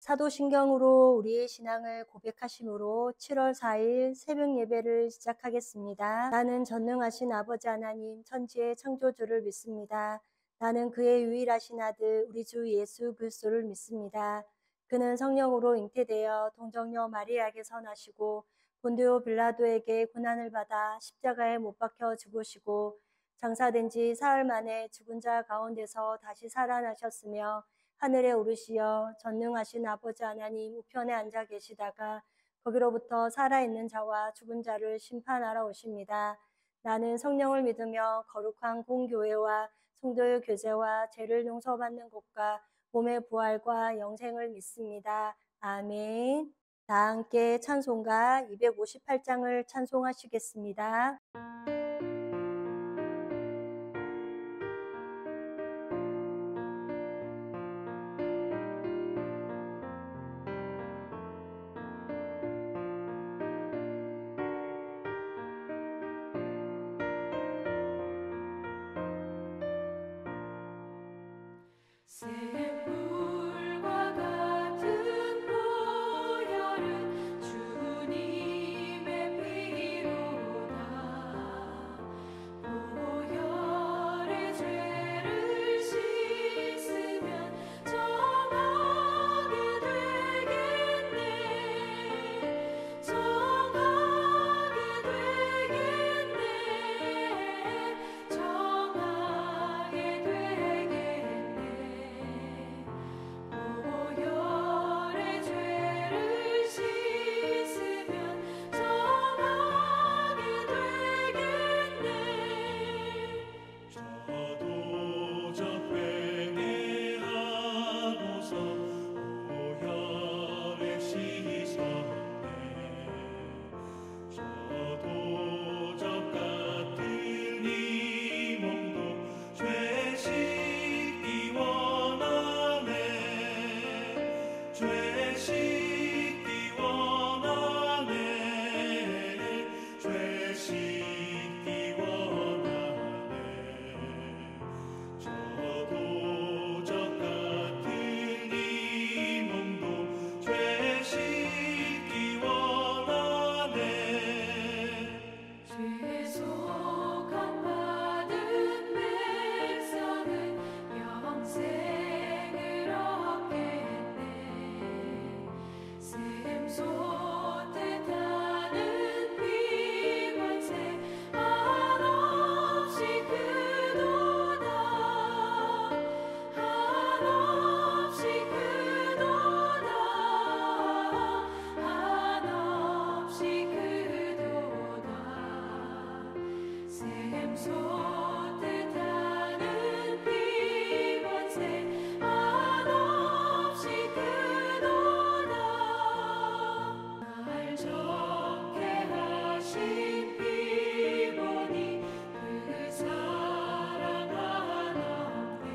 사도신경으로 우리의 신앙을 고백하심으로 7월 4일 새벽 예배를 시작하겠습니다. 나는 전능하신 아버지 하나님 천지의 창조주를 믿습니다. 나는 그의 유일하신 아들 우리 주 예수 그리스도를 믿습니다. 그는 성령으로 잉태되어 동정녀 마리아에게서 나시고 본디오 빌라도에게 고난을 받아 십자가에 못 박혀 죽으시고 장사된 지 사흘 만에 죽은 자 가운데서 다시 살아나셨으며 하늘에 오르시어 전능하신 아버지 하나님 우편에 앉아 계시다가 거기로부터 살아있는 자와 죽은 자를 심판하러 오십니다. 나는 성령을 믿으며 거룩한 공교회와 성도의 교제와 죄를 용서받는 것과 몸의 부활과 영생을 믿습니다. 아멘. 다 함께 찬송가 258장을 찬송하시겠습니다. 샘물과 같은 보혈은 주님의 피로다. 보혈의 죄를 씻으면 정하게 되겠네. 정하게 되겠네. 정하게 되겠네. 보혈의 죄를 씻으면 정하게 되겠네. 저도 적회개하고서 보혈에 씻었네. 저도 적같은 이 몸도 죄 씻기 원하네. 죄 씻기 원하네. 죄 씻기 원하네. 저도 적같은 이 몸도 죄 씻기 원하네. 죄속함 받은 백성은 영생을 얻겠네. 샘솟듯 하는 피관세 한없이 크도다. 한없이 크도다. 한없이 크도다. 샘솟듯 하는 피관세 한없이 크도다. 날 적게 하신 피보니 그 사랑 한없네.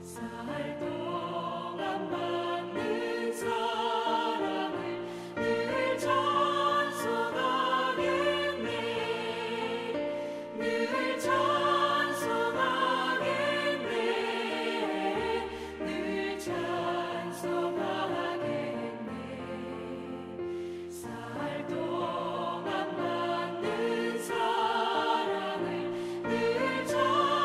살 동안 받는 사랑을 늘 찬송하겠네. 늘 찬송하겠네. 늘 찬송하겠네. 살 동안 받는 사랑을 늘 찬송하겠네.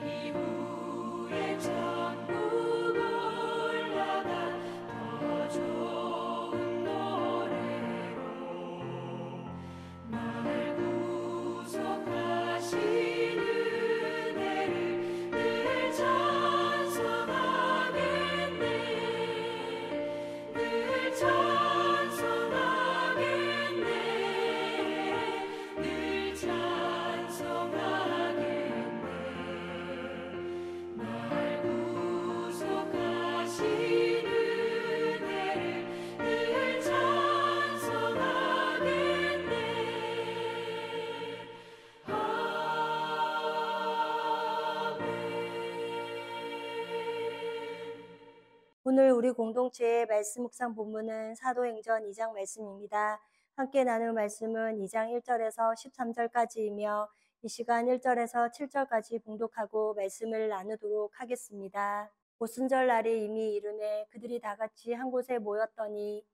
이후에 천국 올라가 더 좋은 노래로 날 구속하신 은혜를 늘 찬송하겠네. 늘 찬송하겠네. 늘 찬송하겠네. 날 구속하신 은혜를 늘 찬송하겠네. 오늘 우리 공동체의 말씀 묵상 본문은 사도행전 2장 말씀입니다. 함께 나눌 말씀은 2장 1절에서 13절까지이며 이 시간 1절에서 7절까지 봉독하고 말씀을 나누도록 하겠습니다. 오순절 날이 이미 이르매 그들이 다 같이 한 곳에 모였더니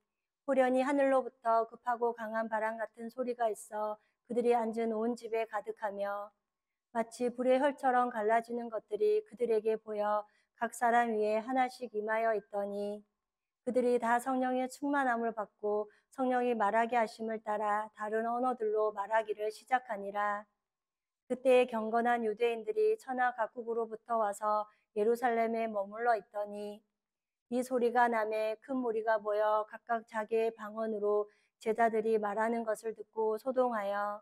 호련히 하늘로부터 급하고 강한 바람 같은 소리가 있어 그들이 앉은 온 집에 가득하며 마치 불의 혈처럼 갈라지는 것들이 그들에게 보여 각 사람 위에 하나씩 임하여 있더니 그들이 다 성령의 충만함을 받고 성령이 말하게 하심을 따라 다른 언어들로 말하기를 시작하니라. 그때에 경건한 유대인들이 천하 각국으로부터 와서 예루살렘에 머물러 있더니 이 소리가 나매 큰 무리가 모여 각각 자기의 방언으로 제자들이 말하는 것을 듣고 소동하여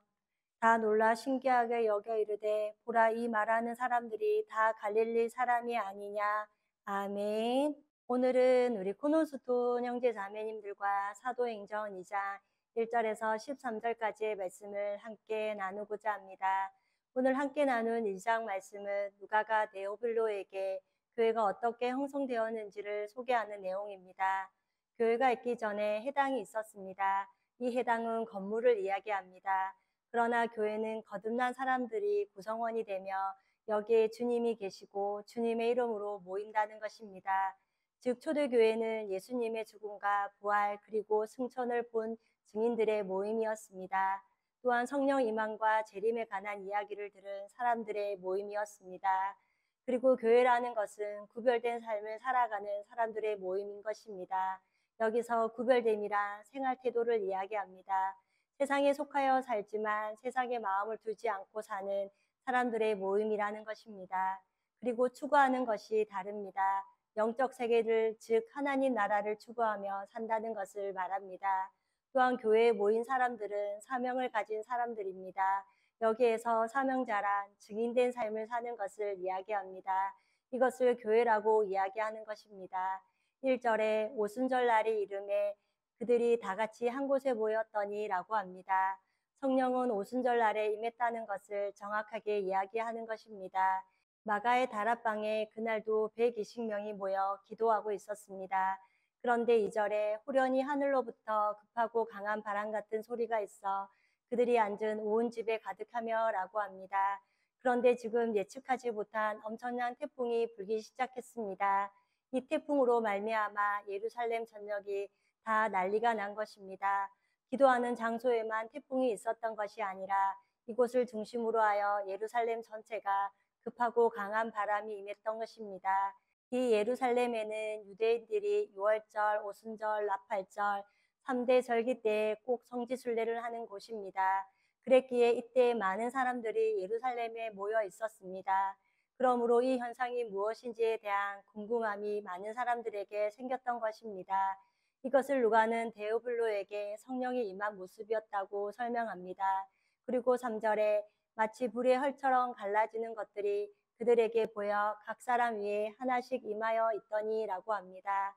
다 놀라 신기하게 여겨 이르되 보라 이 말하는 사람들이 다 갈릴리 사람이 아니냐. 아멘. 오늘은 우리 코노스돈 형제 자매님들과 사도행전 2장 1절에서 13절까지의 말씀을 함께 나누고자 합니다. 오늘 함께 나눈 2장 말씀은 누가가 데오빌로에게 교회가 어떻게 형성되었는지를 소개하는 내용입니다. 교회가 있기 전에 해당이 있었습니다. 이 해당은 건물을 이야기합니다. 그러나 교회는 거듭난 사람들이 구성원이 되며 여기에 주님이 계시고 주님의 이름으로 모인다는 것입니다. 즉 초대교회는 예수님의 죽음과 부활 그리고 승천을 본 증인들의 모임이었습니다. 또한 성령 임함과 재림에 관한 이야기를 들은 사람들의 모임이었습니다. 그리고 교회라는 것은 구별된 삶을 살아가는 사람들의 모임인 것입니다. 여기서 구별됨이란 생활 태도를 이야기합니다. 세상에 속하여 살지만 세상에 마음을 두지 않고 사는 사람들의 모임이라는 것입니다. 그리고 추구하는 것이 다릅니다. 영적 세계를 즉 하나님 나라를 추구하며 산다는 것을 말합니다. 또한 교회에 모인 사람들은 사명을 가진 사람들입니다. 여기에서 사명자란 증인된 삶을 사는 것을 이야기합니다. 이것을 교회라고 이야기하는 것입니다. 1절에 오순절 날이 이르매 그들이 다 같이 한 곳에 모였더니 라고 합니다. 성령은 오순절 날에 임했다는 것을 정확하게 이야기하는 것입니다. 마가의 다락방에 그날도 120명이 모여 기도하고 있었습니다. 그런데 2절에 후련히 하늘로부터 급하고 강한 바람 같은 소리가 있어 그들이 앉은 온 집에 가득하며 라고 합니다. 그런데 지금 예측하지 못한 엄청난 태풍이 불기 시작했습니다. 이 태풍으로 말미암아 예루살렘 전역이 다 난리가 난 것입니다. 기도하는 장소에만 태풍이 있었던 것이 아니라 이곳을 중심으로 하여 예루살렘 전체가 급하고 강한 바람이 임했던 것입니다. 이 예루살렘에는 유대인들이 유월절, 오순절, 나팔절, 3대 절기 때에 꼭 성지순례를 하는 곳입니다. 그랬기에 이때 많은 사람들이 예루살렘에 모여 있었습니다. 그러므로 이 현상이 무엇인지에 대한 궁금함이 많은 사람들에게 생겼던 것입니다. 이것을 누가는 데오블로에게 성령이 임한 모습이었다고 설명합니다. 그리고 3절에 마치 불의 혈처럼 갈라지는 것들이 그들에게 보여 각 사람 위에 하나씩 임하여 있더니 라고 합니다.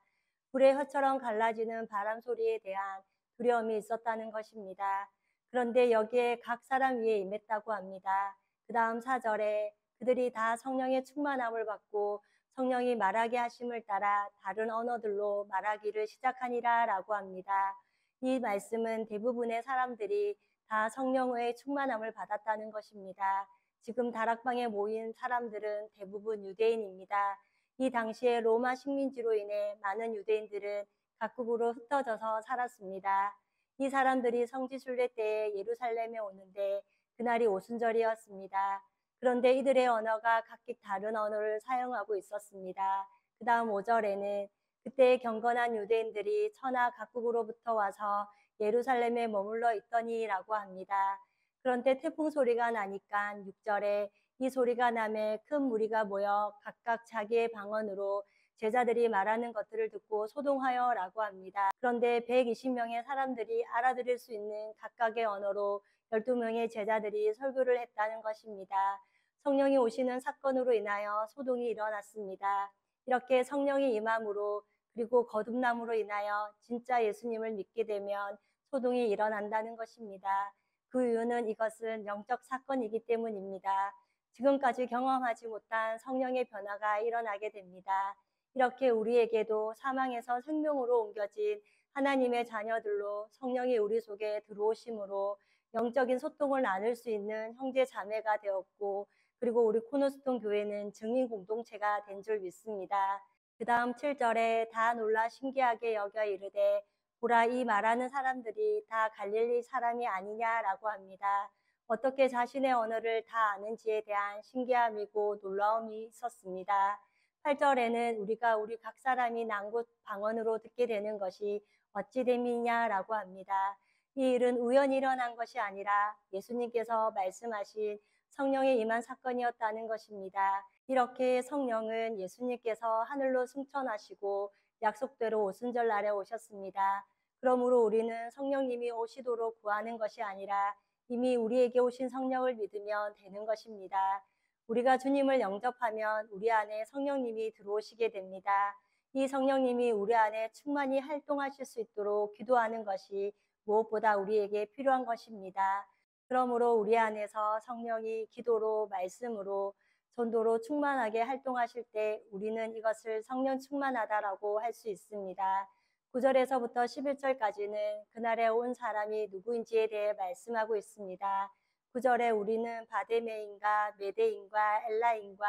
불의 혈처럼 갈라지는 바람 소리에 대한 두려움이 있었다는 것입니다. 그런데 여기에 각 사람 위에 임했다고 합니다. 그 다음 4절에 그들이 다 성령의 충만함을 받고 성령이 말하게 하심을 따라 다른 언어들로 말하기를 시작하니라 라고 합니다. 이 말씀은 대부분의 사람들이 다 성령의 충만함을 받았다는 것입니다. 지금 다락방에 모인 사람들은 대부분 유대인입니다. 이 당시에 로마 식민지로 인해 많은 유대인들은 각국으로 흩어져서 살았습니다. 이 사람들이 성지순례 때에 예루살렘에 오는데 그날이 오순절이었습니다. 그런데 이들의 언어가 각기 다른 언어를 사용하고 있었습니다. 그 다음 5절에는 그때 경건한 유대인들이 천하 각국으로부터 와서 예루살렘에 머물러 있더니 라고 합니다. 그런데 태풍 소리가 나니까 6절에 이 소리가 나매 큰 무리가 모여 각각 자기의 방언으로 제자들이 말하는 것들을 듣고 소동하여 라고 합니다. 그런데 120명의 사람들이 알아들을 수 있는 각각의 언어로 12명의 제자들이 설교를 했다는 것입니다. 성령이 오시는 사건으로 인하여 소동이 일어났습니다. 이렇게 성령이 임함으로 그리고 거듭남으로 인하여 진짜 예수님을 믿게 되면 소동이 일어난다는 것입니다. 그 이유는 이것은 영적 사건이기 때문입니다. 지금까지 경험하지 못한 성령의 변화가 일어나게 됩니다. 이렇게 우리에게도 사망에서 생명으로 옮겨진 하나님의 자녀들로 성령이 우리 속에 들어오심으로 영적인 소통을 나눌 수 있는 형제 자매가 되었고, 그리고 우리 코너스톤 교회는 증인 공동체가 된 줄 믿습니다. 그 다음 7절에 다 놀라 신기하게 여겨 이르되 보라 이 말하는 사람들이 다 갈릴리 사람이 아니냐라고 합니다. 어떻게 자신의 언어를 다 아는지에 대한 신기함이고 놀라움이 있었습니다. 8절에는 우리가 우리 각 사람이 난 곳 방언으로 듣게 되는 것이 어찌 됨이냐라고 합니다. 이 일은 우연히 일어난 것이 아니라 예수님께서 말씀하신 성령의 임한 사건이었다는 것입니다. 이렇게 성령은 예수님께서 하늘로 승천하시고 약속대로 오순절 날에 오셨습니다. 그러므로 우리는 성령님이 오시도록 구하는 것이 아니라 이미 우리에게 오신 성령을 믿으면 되는 것입니다. 우리가 주님을 영접하면 우리 안에 성령님이 들어오시게 됩니다. 이 성령님이 우리 안에 충만히 활동하실 수 있도록 기도하는 것이 무엇보다 우리에게 필요한 것입니다. 그러므로 우리 안에서 성령이 기도로, 말씀으로, 전도로 충만하게 활동하실 때 우리는 이것을 성령 충만하다라고 할 수 있습니다. 9절에서부터 11절까지는 그날에 온 사람이 누구인지에 대해 말씀하고 있습니다. 9절에 우리는 바데메인과 메데인과 엘라인과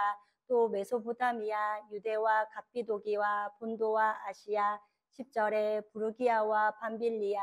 또 메소포타미아, 유대와 갑비도기와 본도와 아시아, 10절에 부르기아와 밤빌리아,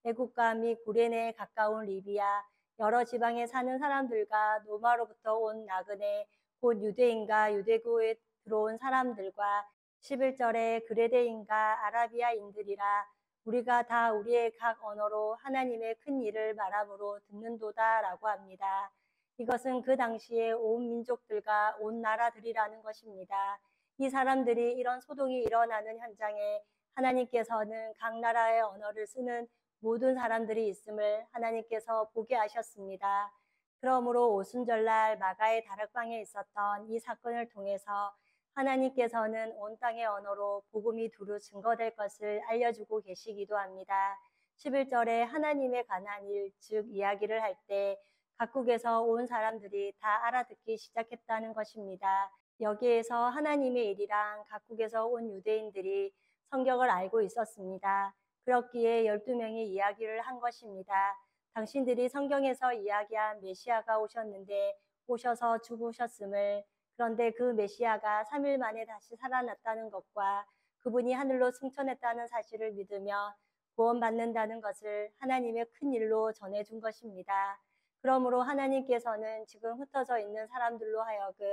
애국과 및 구레네에 가까운 리비아, 여러 지방에 사는 사람들과 로마로부터 온 나그네, 곧 유대인과 유대교에 들어온 사람들과 11절에 그레데인과 아라비아인들이라 우리가 다 우리의 각 언어로 하나님의 큰 일을 말함으로 듣는도다라고 합니다. 이것은 그 당시에 온 민족들과 온 나라들이라는 것입니다. 이 사람들이 이런 소동이 일어나는 현장에 하나님께서는 각 나라의 언어를 쓰는 모든 사람들이 있음을 하나님께서 보게 하셨습니다. 그러므로 오순절날 마가의 다락방에 있었던 이 사건을 통해서 하나님께서는 온 땅의 언어로 복음이 두루 증거될 것을 알려주고 계시기도 합니다. 11절에 하나님에 관한 일, 즉 이야기를 할 때 각국에서 온 사람들이 다 알아듣기 시작했다는 것입니다. 여기에서 하나님의 일이랑 각국에서 온 유대인들이 성경을 알고 있었습니다. 그렇기에 12명이 이야기를 한 것입니다. 당신들이 성경에서 이야기한 메시아가 오셨는데 오셔서 죽으셨음을, 그런데 그 메시아가 3일 만에 다시 살아났다는 것과 그분이 하늘로 승천했다는 사실을 믿으며 구원받는다는 것을 하나님의 큰 일로 전해준 것입니다. 그러므로 하나님께서는 지금 흩어져 있는 사람들로 하여금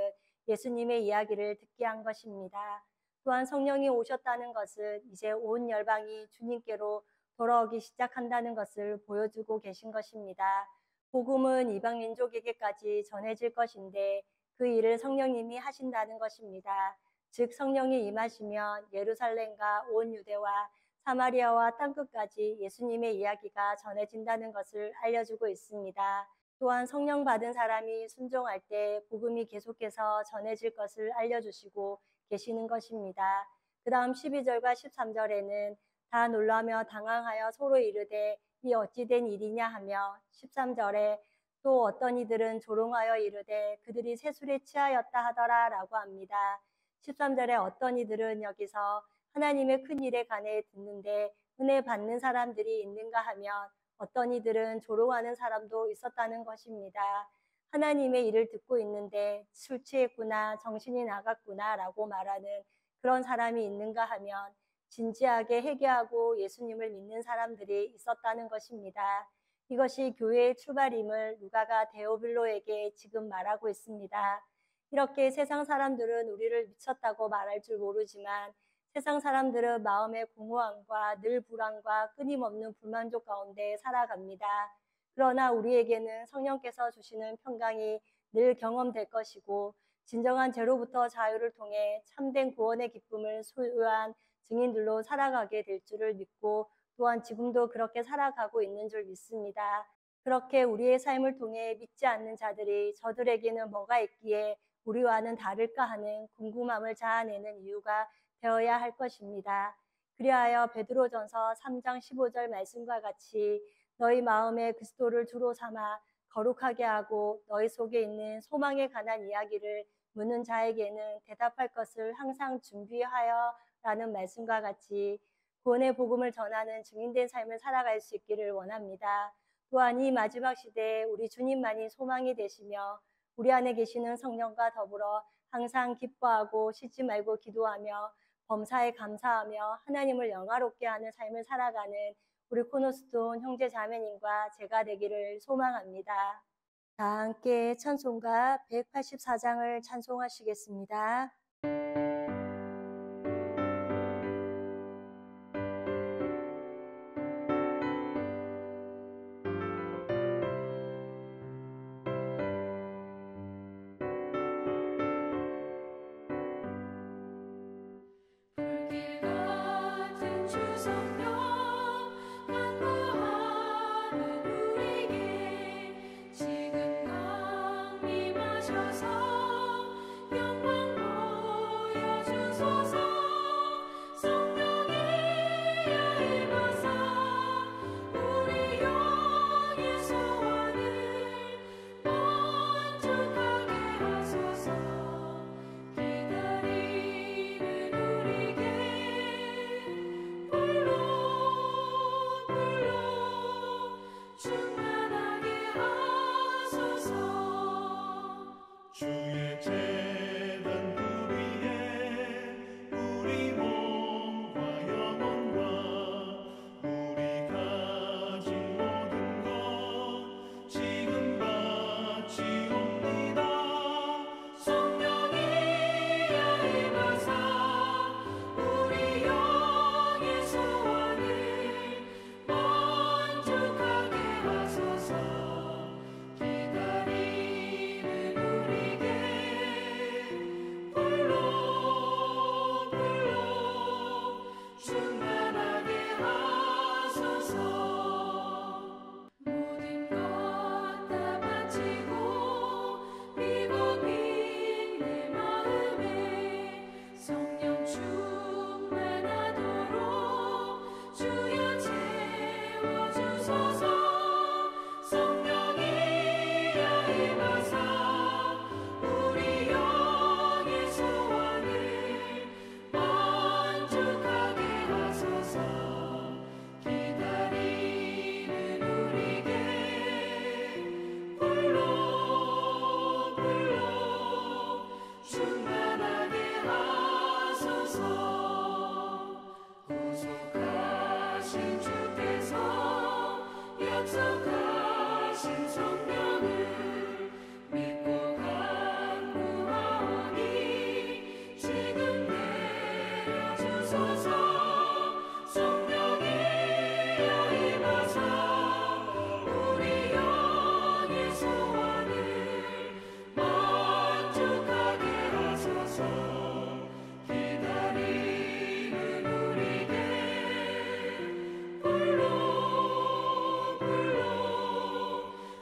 예수님의 이야기를 듣게 한 것입니다. 또한 성령이 오셨다는 것은 이제 온 열방이 주님께로 돌아오기 시작한다는 것을 보여주고 계신 것입니다. 복음은 이방 민족에게까지 전해질 것인데 그 일을 성령님이 하신다는 것입니다. 즉 성령이 임하시면 예루살렘과 온 유대와 사마리아와 땅끝까지 예수님의 이야기가 전해진다는 것을 알려주고 있습니다. 또한 성령 받은 사람이 순종할 때 복음이 계속해서 전해질 것을 알려주시고 계시는 것입니다. 그 다음 12절과 13절에는 다 놀라며 당황하여 서로 이르되 이 어찌 된 일이냐 하며 13절에 또 어떤 이들은 조롱하여 이르되 그들이 세술에 취하였다 하더라 라고 합니다. 13절에 어떤 이들은 여기서 하나님의 큰 일에 관해 듣는데 은혜 받는 사람들이 있는가 하면 어떤 이들은 조롱하는 사람도 있었다는 것입니다. 하나님의 일을 듣고 있는데 술 취했구나, 정신이 나갔구나 라고 말하는 그런 사람이 있는가 하면 진지하게 회개하고 예수님을 믿는 사람들이 있었다는 것입니다. 이것이 교회의 출발임을 누가가 데오빌로에게 지금 말하고 있습니다. 이렇게 세상 사람들은 우리를 미쳤다고 말할 줄 모르지만 세상 사람들은 마음의 공허함과 늘 불안과 끊임없는 불만족 가운데 살아갑니다. 그러나 우리에게는 성령께서 주시는 평강이 늘 경험될 것이고 진정한 죄로부터 자유를 통해 참된 구원의 기쁨을 소유한 증인들로 살아가게 될 줄을 믿고 또한 지금도 그렇게 살아가고 있는 줄 믿습니다. 그렇게 우리의 삶을 통해 믿지 않는 자들이 저들에게는 뭐가 있기에 우리와는 다를까 하는 궁금함을 자아내는 이유가 되어야 할 것입니다. 그리하여 베드로전서 3장 15절 말씀과 같이 너희 마음에 그리스도를 주로 삼아 거룩하게 하고 너희 속에 있는 소망에 관한 이야기를 묻는 자에게는 대답할 것을 항상 준비하여 라는 말씀과 같이 구원의 복음을 전하는 증인된 삶을 살아갈 수 있기를 원합니다. 또한 이 마지막 시대에 우리 주님만이 소망이 되시며 우리 안에 계시는 성령과 더불어 항상 기뻐하고 쉬지 말고 기도하며 범사에 감사하며 하나님을 영화롭게 하는 삶을 살아가는 우리 코너스톤 형제 자매님과 제가 되기를 소망합니다. 다 함께 찬송가 184장을 찬송하시겠습니다. 불길 같은 주 성령 간구하는 우리에게 지금 강림하셔서 영광 보여주소서. 성령이여 임하사 우리 영의 소원을 만족하게 하소서. 기다리는 우리에게 불러 충만하게 하소서. 주의 재단 불 위에 우리 몸과 영혼과 우리 가진 모든 것 지금 바치옵니다. 성령이여 임하사 우리 영의 소원을 만족하게 하소서. 기다리는 우리에게 불러 충만하게 하소서. 모든 것 다 바치고 미고 빈 내 마음에 성령 충만하도록 주여 채워주소서. 성령이여 임하사 우리 영의 소원을 만족하게 하소서. 기다리는 우리에게 불러 충만하게 하소서. 구속하신 주께서 약속하신 성령을 믿고 간구하오니 지금 내려주소서. 성령이여 임하사 우리 영의 소원을 만족하게 하소서. 기다리는 우리에게 불러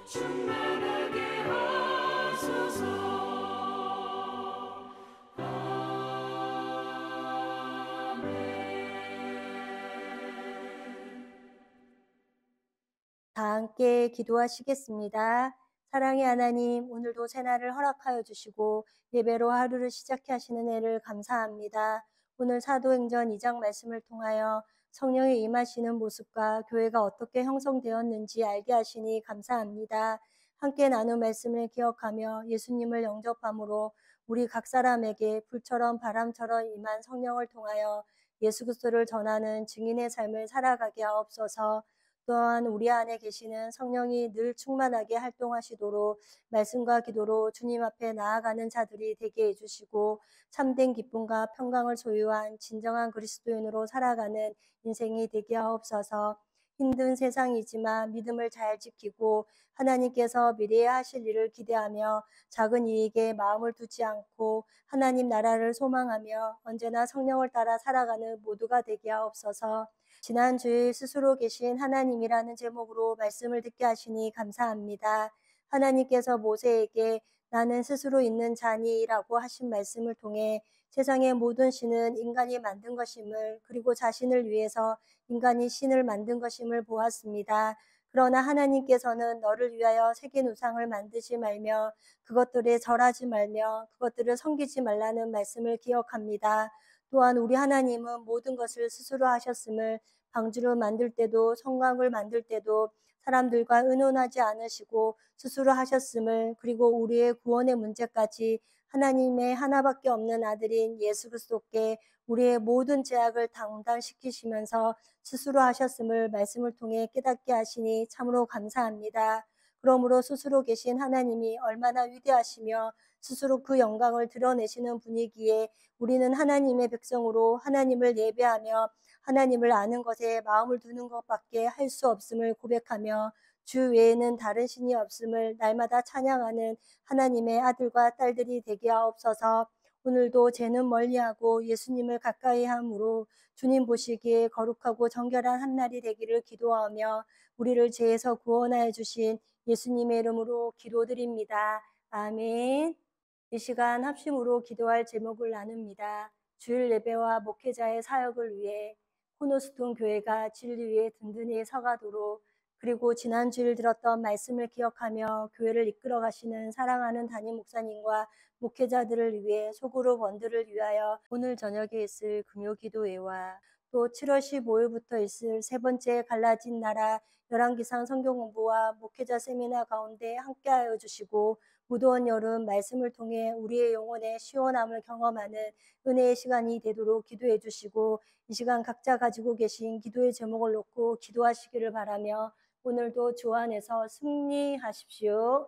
충만하게 하소서. 다 함께 기도하시겠습니다. 사랑의 하나님, 오늘도 새날을 허락하여 주시고 예배로 하루를 시작해 하시는 애를 감사합니다. 오늘 사도행전 2장 말씀을 통하여 성령이 임하시는 모습과 교회가 어떻게 형성되었는지 알게 하시니 감사합니다. 함께 나눈 말씀을 기억하며 예수님을 영접함으로 우리 각 사람에게 불처럼 바람처럼 임한 성령을 통하여 예수 그리스도를 전하는 증인의 삶을 살아가게 하옵소서. 또한 우리 안에 계시는 성령이 늘 충만하게 활동하시도록 말씀과 기도로 주님 앞에 나아가는 자들이 되게 해주시고 참된 기쁨과 평강을 소유한 진정한 그리스도인으로 살아가는 인생이 되게 하옵소서. 힘든 세상이지만 믿음을 잘 지키고 하나님께서 미래에 하실 일을 기대하며 작은 이익에 마음을 두지 않고 하나님 나라를 소망하며 언제나 성령을 따라 살아가는 모두가 되게 하옵소서. 지난 주일 스스로 계신 하나님이라는 제목으로 말씀을 듣게 하시니 감사합니다. 하나님께서 모세에게 나는 스스로 있는 자니라고 하신 말씀을 통해 세상의 모든 신은 인간이 만든 것임을, 그리고 자신을 위해서 인간이 신을 만든 것임을 보았습니다. 그러나 하나님께서는 너를 위하여 새긴 우상을 만들지 말며 그것들에 절하지 말며 그것들을 섬기지 말라는 말씀을 기억합니다. 또한 우리 하나님은 모든 것을 스스로 하셨음을, 방주를 만들 때도 성곽을 만들 때도 사람들과 의논하지 않으시고 스스로 하셨음을, 그리고 우리의 구원의 문제까지 하나님의 하나밖에 없는 아들인 예수 그리스도께 우리의 모든 죄악을 담당시키시면서 스스로 하셨음을 말씀을 통해 깨닫게 하시니 참으로 감사합니다. 그러므로 스스로 계신 하나님이 얼마나 위대하시며 스스로 그 영광을 드러내시는 분이기에 우리는 하나님의 백성으로 하나님을 예배하며 하나님을 아는 것에 마음을 두는 것밖에 할 수 없음을 고백하며 주 외에는 다른 신이 없음을 날마다 찬양하는 하나님의 아들과 딸들이 되게 하옵소서. 오늘도 죄는 멀리하고 예수님을 가까이 함으로 주님 보시기에 거룩하고 정결한 한 날이 되기를 기도하며 우리를 죄에서 구원하여 주신 예수님의 이름으로 기도드립니다. 아멘. 이 시간 합심으로 기도할 제목을 나눕니다. 주일 예배와 목회자의 사역을 위해 코너스톤 교회가 진리 위에 든든히 서가도록, 그리고 지난 주일 들었던 말씀을 기억하며 교회를 이끌어 가시는 사랑하는 담임 목사님과 목회자들을 위해 소그룹 원들을 위하여 오늘 저녁에 있을 금요기도회와 또 7월 15일부터 있을 세 번째 갈라진 나라 열왕기상 성경 공부와 목회자 세미나 가운데 함께하여 주시고, 무더운 여름 말씀을 통해 우리의 영혼의 시원함을 경험하는 은혜의 시간이 되도록 기도해 주시고, 이 시간 각자 가지고 계신 기도의 제목을 놓고 기도하시기를 바라며 오늘도 주 안에서 승리하십시오.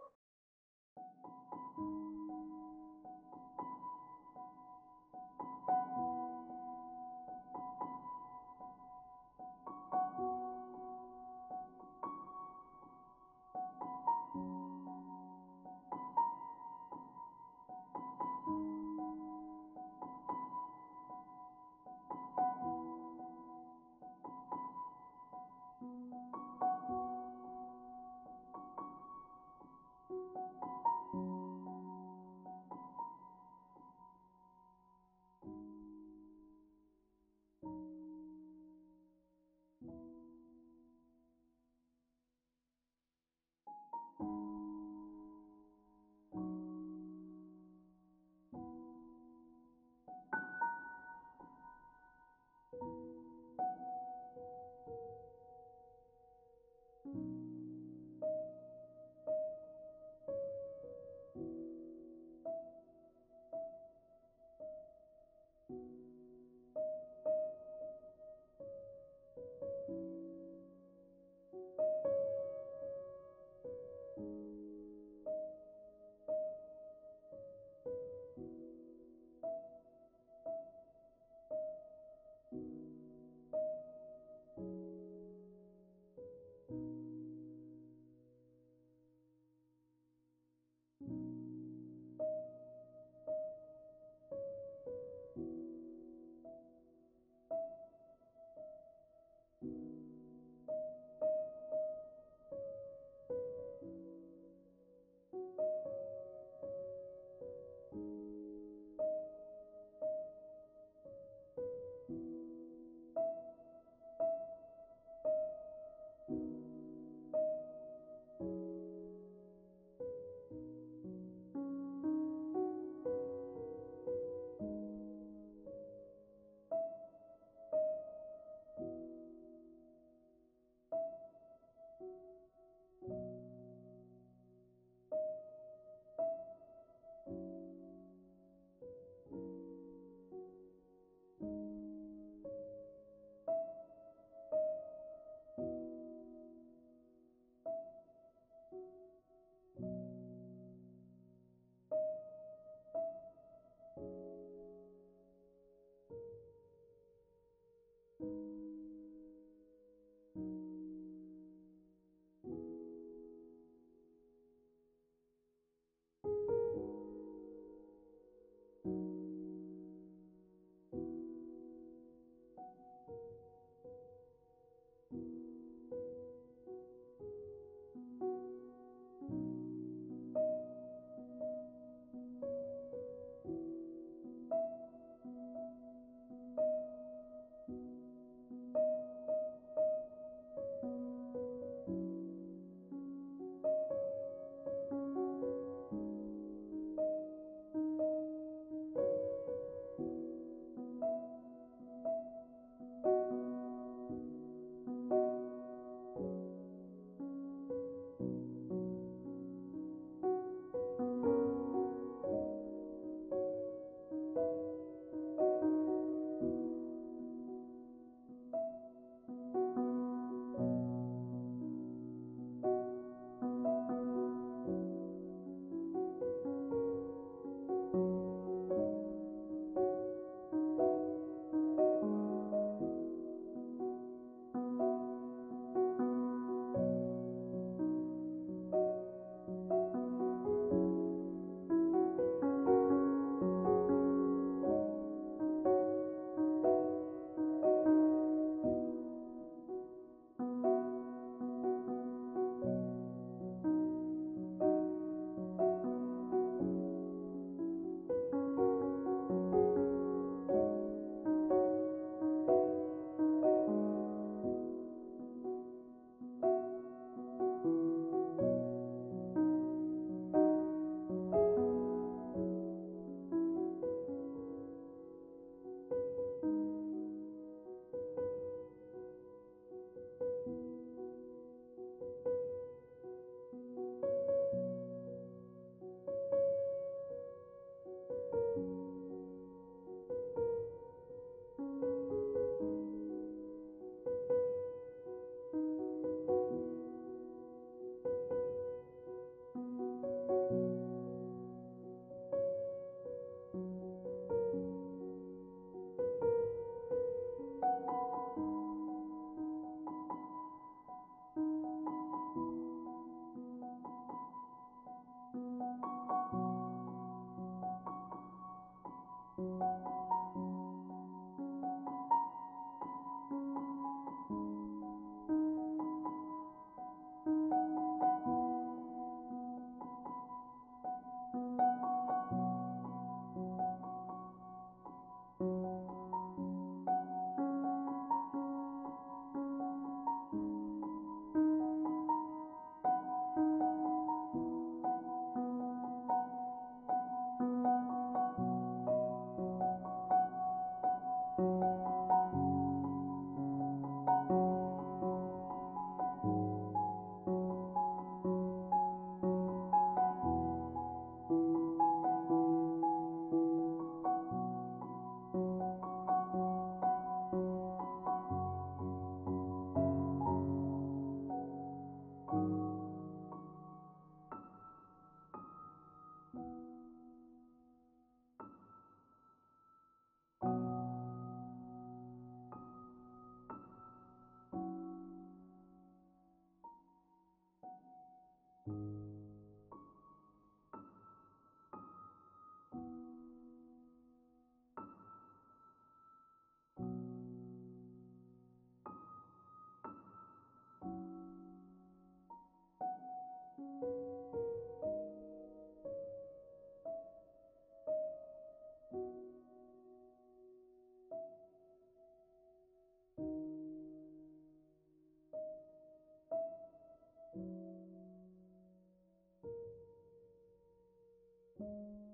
음.